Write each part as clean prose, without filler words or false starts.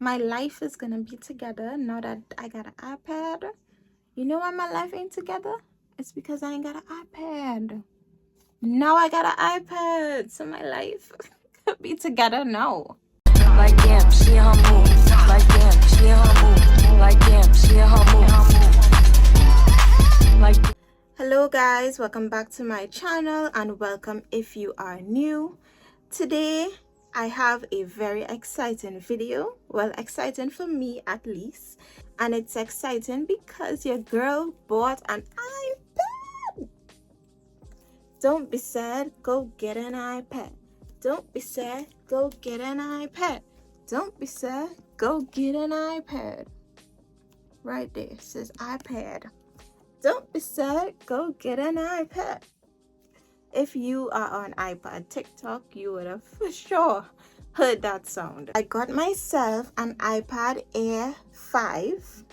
My life is gonna be together now that I got an iPad. You know why my life ain't together? It's because I ain't got an iPad. Now I got an iPad, so my life could be together now. Like damn, she in her move. Like damn, she in her move. Like damn, she in her move. Like. Hello guys, welcome back to my channel and welcome if you are new. Today I have a very exciting video. Well, exciting for me at least. And it's exciting because your girl bought an iPad. Don't be sad, go get an iPad. Don't be sad, go get an iPad. Don't be sad, go get an iPad. Right there, it says iPad. Don't be sad, go get an iPad. If you are on iPad TikTok, you would have for sure heard that sound. I got myself an iPad Air 5.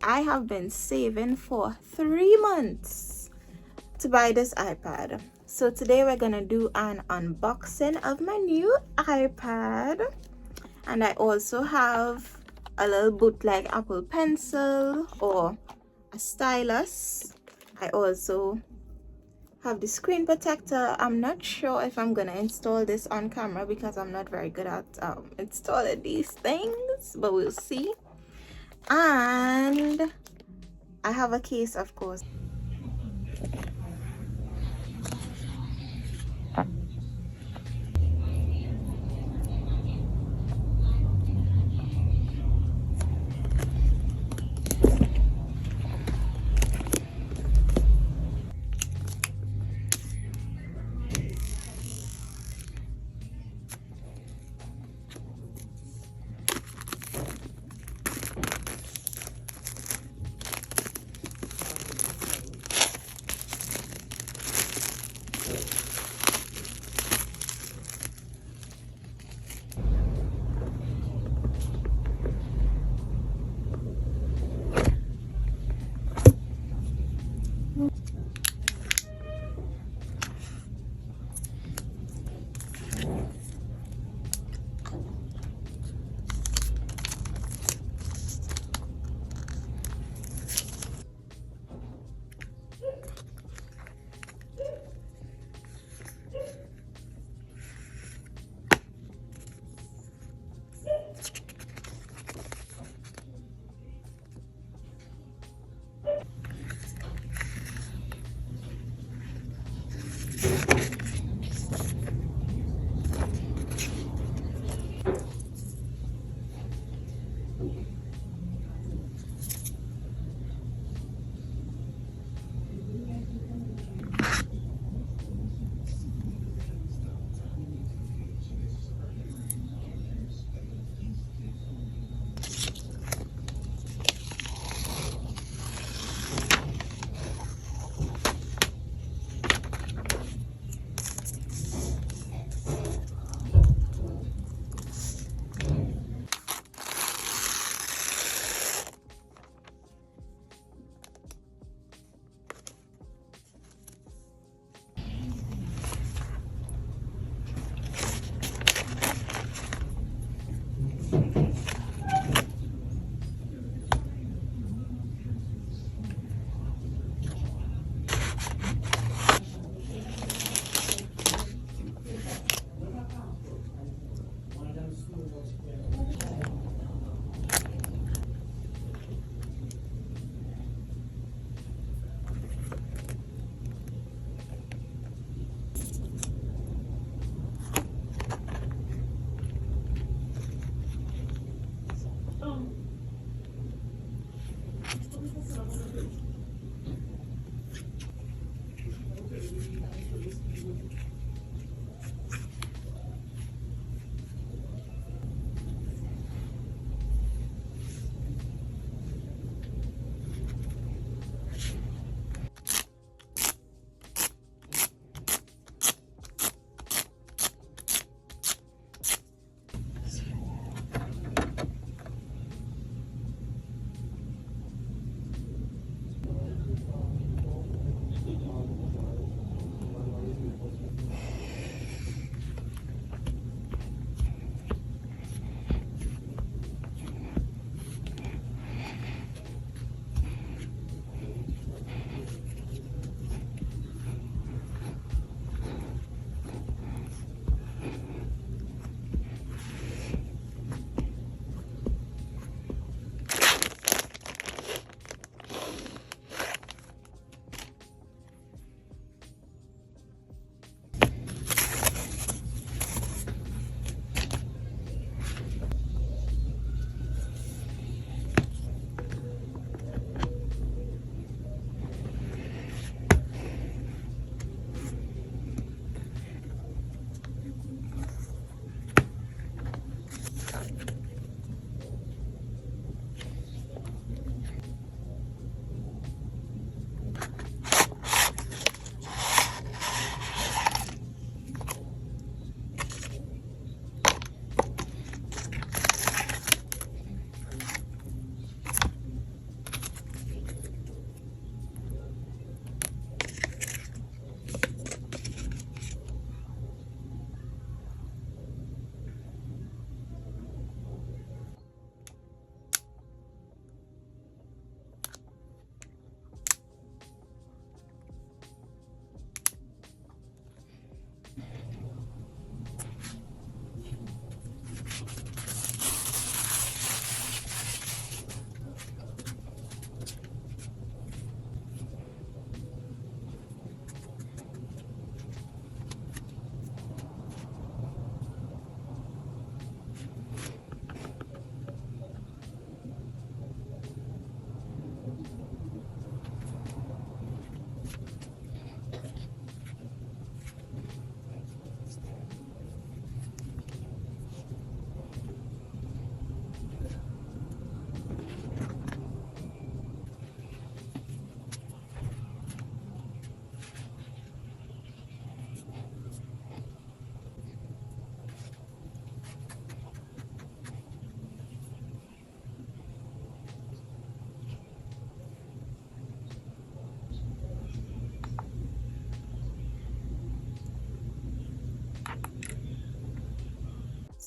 I have been saving for 3 months to buy this iPad. So today we're gonna do an unboxing of my new iPad. And I also have a little bootleg Apple Pencil or a stylus. I also have the screen protector. I'm not sure if I'm gonna install this on camera because I'm not very good at installing these things, but we'll see. And I have a case, of course.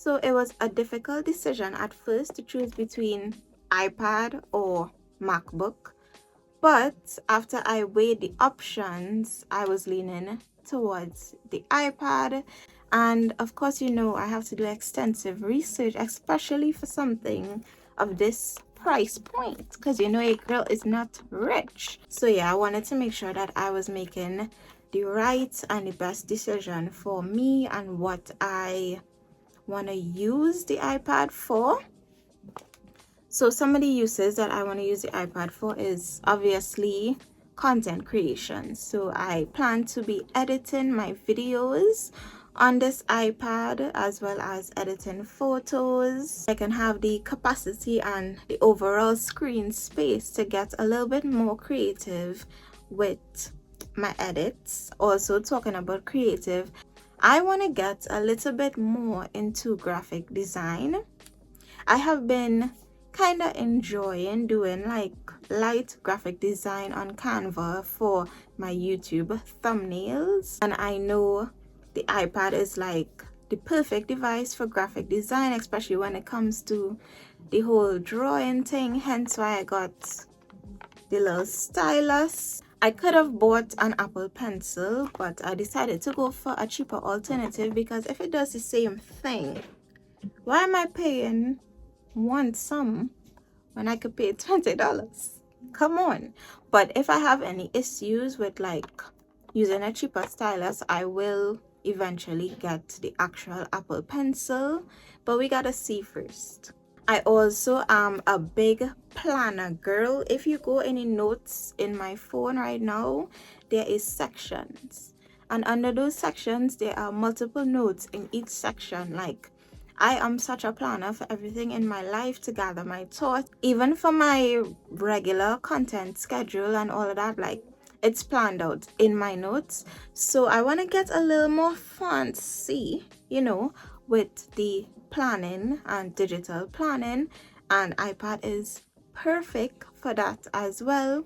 So it was a difficult decision at first to choose between iPad or MacBook. But after I weighed the options, I was leaning towards the iPad. And of course, you know, I have to do extensive research, especially for something of this price point, because you know, a girl is not rich. So yeah, I wanted to make sure that I was making the right and the best decision for me and what I want to use the iPad for. So some of the uses that I want to use the iPad for is obviously content creation. So I plan to be editing my videos on this iPad, as well as editing photos. I can have the capacity and the overall screen space to get a little bit more creative with my edits. Also, talking about creative, I want to get a little bit more into graphic design. I have been kind of enjoying doing like light graphic design on Canva for my YouTube thumbnails, and I know the iPad is like the perfect device for graphic design, especially when it comes to the whole drawing thing. Hence why I got the little stylus. I could have bought an Apple Pencil, but I decided to go for a cheaper alternative, because if it does the same thing, why am I paying one sum when I could pay $20? Come on. But if I have any issues with like using a cheaper stylus, I will eventually get the actual Apple Pencil, but we gotta see first. I also am a big planner girl. If you go any notes in my phone right now, there is sections, and under those sections there are multiple notes in each section. Like, I am such a planner for everything in my life, to gather my thoughts, even for my regular content schedule and all of that. Like, it's planned out in my notes. So I want to get a little more fancy, you know, with the planning and digital planning, and iPad is perfect for that as well.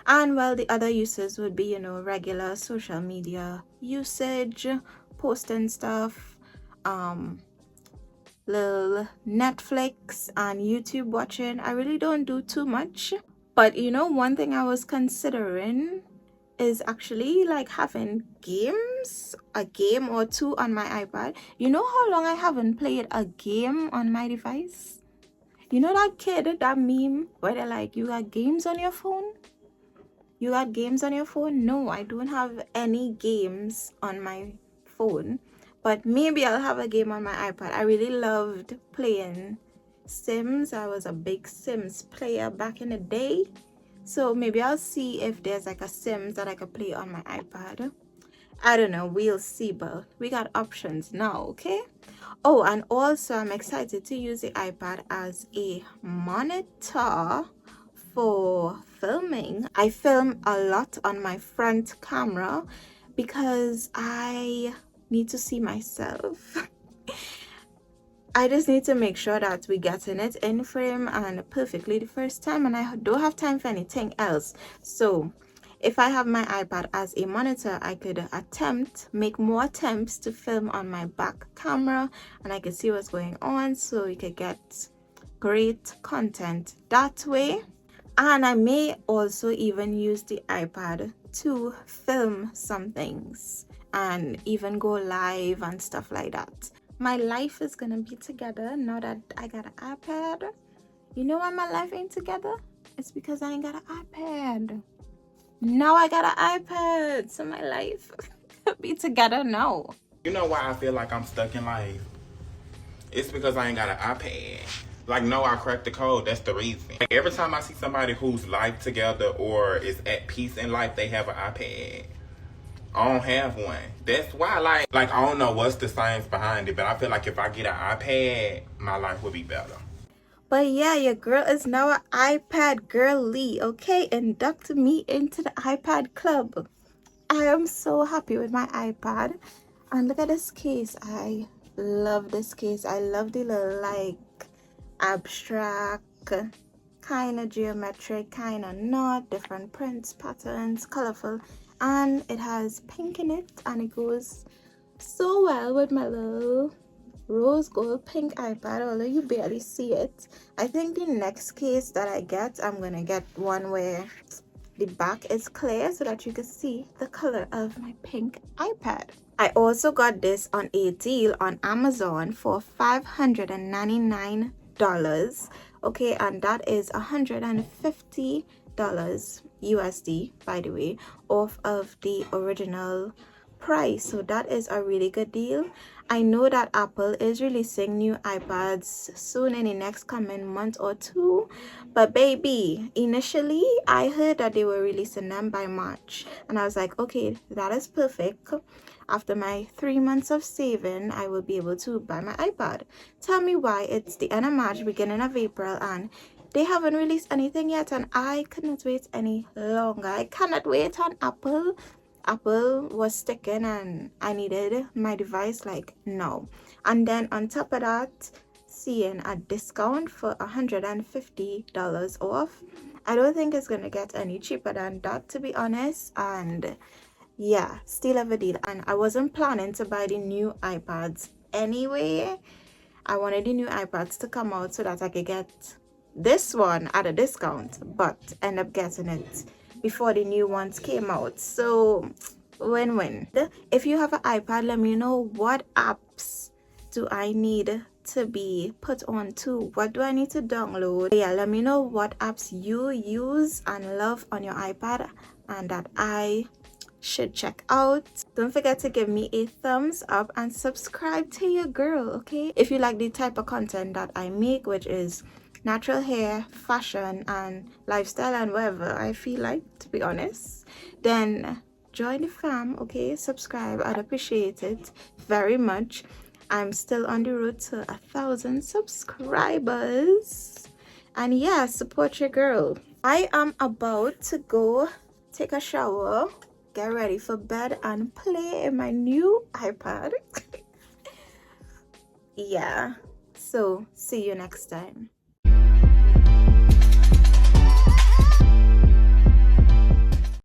And well, the other uses would be, you know, regular social media usage, posting stuff, little Netflix and YouTube watching. I really don't do too much, but you know, one thing I was considering is actually like having games, a game or two on my iPad. You know how long I haven't played a game on my device? You know that kid, that meme where they're like, you got games on your phone? You got games on your phone? No, I don't have any games on my phone, but maybe I'll have a game on my iPad. I really loved playing Sims. I was a big Sims player back in the day. So maybe I'll see if there's like a Sims that I could play on my iPad. I don't know, we'll see, but we got options now, okay? Oh, and also I'm excited to use the iPad as a monitor for filming. I film a lot on my front camera because I need to see myself. I just need to make sure that we getting it in frame and perfectly the first time, and I don't have time for anything else. So if I have my iPad as a monitor, I could make more attempts to film on my back camera, and I could see what's going on, so we could get great content that way. And I may also even use the iPad to film some things and even go live and stuff like that. My life is gonna be together now that I got an iPad. You know why my life ain't together? It's because I ain't got an iPad. Now I got an iPad, so my life could be together now. You know why I feel like I'm stuck in life? It's because I ain't got an iPad. Like, no, I cracked the code. That's the reason. Like, every time I see somebody whose life together or is at peace in life, they have an iPad. I don't have one. That's why, like I don't know what's the science behind it, but I feel like if I get an iPad, my life will be better. But yeah, your girl is now an iPad girly, okay? Induct me into the iPad club. I am so happy with my iPad. And look at this case. I love this case. I love the little like abstract, kind of geometric, kind of not, different prints, patterns, colorful. And it has pink in it, and it goes so well with my little rose gold pink iPad, although you barely see it. I think the next case that I get, I'm gonna get one where the back is clear so that you can see the color of my pink iPad. I also got this on a deal on Amazon for $599. Okay, and that is $150 USD, by the way, off of the original price. So that is a really good deal. I know that Apple is releasing new iPads soon in the next coming month or two, but baby, initially I heard that they were releasing them by March, and I was like, okay, that is perfect. After my 3 months of saving, I will be able to buy my iPad. Tell me why it's the end of March, beginning of April, and they haven't released anything yet, and I cannot wait any longer. I cannot wait on Apple. Apple was sticking and I needed my device like no. And then on top of that, seeing a discount for $150 off, I don't think it's gonna get any cheaper than that, to be honest. And yeah, still have a deal. And I wasn't planning to buy the new iPads anyway. I wanted the new iPads to come out so that I could get this one at a discount, but end up getting it before the new ones came out. So win-win. If you have an iPad, let me know what apps do I need to be put on to. What do I need to download? Yeah, let me know what apps you use and love on your iPad and that I should check out. Don't forget to give me a thumbs up and subscribe to your girl, okay? If you like the type of content that I make, which is natural hair, fashion, and lifestyle, and whatever I feel like, to be honest, then join the fam, okay? Subscribe. I'd appreciate it very much. I'm still on the road to 1,000 subscribers, and yeah, support your girl. I am about to go take a shower, get ready for bed, and play in my new iPad. Yeah, so see you next time.